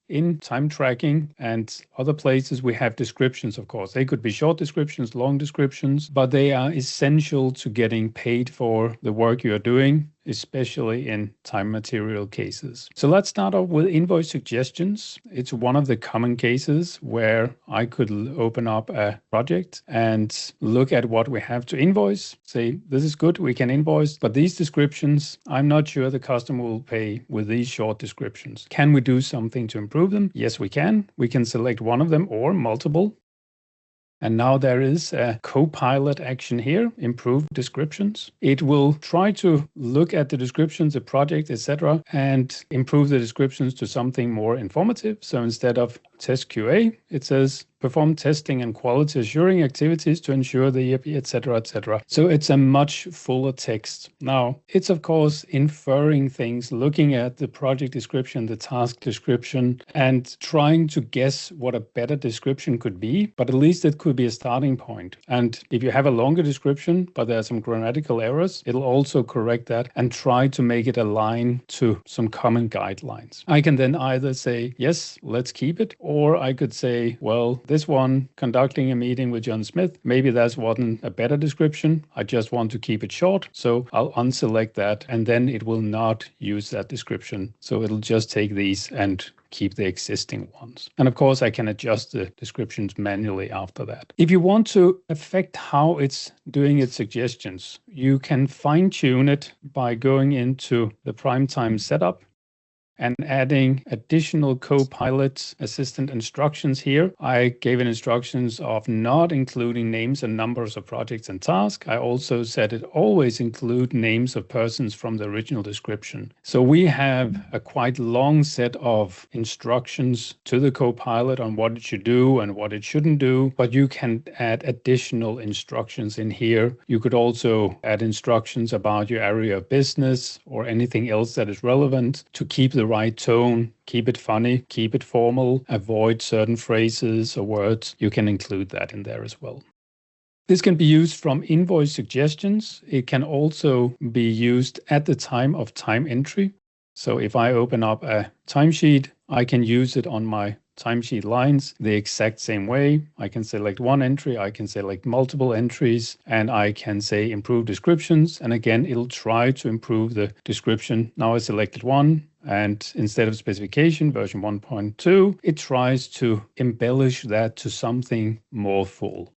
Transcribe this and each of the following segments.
in time tracking and other places, we have descriptions, of course. They could be short descriptions, long descriptions, but they are essential to getting paid for the work you are doing, especially in time material cases. So let's start off with invoice suggestions. It's one of the common cases where I could open up a project and look at what we have to invoice, say, this is good, we can invoice, but these descriptions, I'm not sure the customer will pay with these short descriptions. Can we do something to improve them? Yes, we can. We can select one of them or multiple. And now there is a Copilot action here, improve descriptions. It will try to look at the descriptions, the project, etc., and improve the descriptions to something more informative. So instead of test QA, it says perform testing and quality assuring activities to ensure the ERP, etc., etc. So it's a much fuller text. Now, it's of course inferring things, looking at the project description, the task description, and trying to guess what a better description could be, but at least it could be a starting point. And if you have a longer description, but there are some grammatical errors, it'll also correct that and try to make it align to some common guidelines. I can then either say, yes, let's keep it, or I could say, well, this one, conducting a meeting with John Smith, maybe that wasn't a better description. I just want to keep it short. So I'll unselect that, and then it will not use that description. So it'll just take these and keep the existing ones. And of course, I can adjust the descriptions manually after that. If you want to affect how it's doing its suggestions, you can fine tune it by going into the Pryme time setup and adding additional Copilot assistant instructions here. I gave it instructions of not including names and numbers of projects and tasks. I also said it always include names of persons from the original description. So we have a quite long set of instructions to the Copilot on what it should do and what it shouldn't do, but you can add additional instructions in here. You could also add instructions about your area of business or anything else that is relevant to keep the right tone, keep it funny, keep it formal, avoid certain phrases or words. You can include that in there as well. This can be used from invoice suggestions. It can also be used at the time of time entry. So if I open up a timesheet, I can use it on my timesheet lines the exact same way. I can select one entry, I can select multiple entries, and I can say improve descriptions. And again, it'll try to improve the description. Now I selected one, and instead of specification version 1.2, it tries to embellish that to something more full.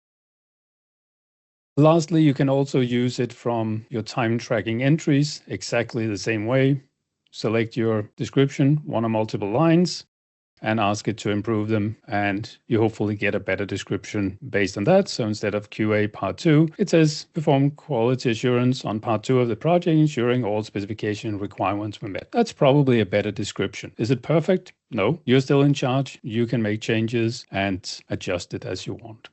Lastly, you can also use it from your time tracking entries exactly the same way. Select your description, one or multiple lines, and ask it to improve them, and you hopefully get a better description based on that. So instead of QA part 2, it says perform quality assurance on part 2 of the project, ensuring all specification requirements were met. That's probably a better description. Is it perfect? No, you're still in charge. You can make changes and adjust it as you want.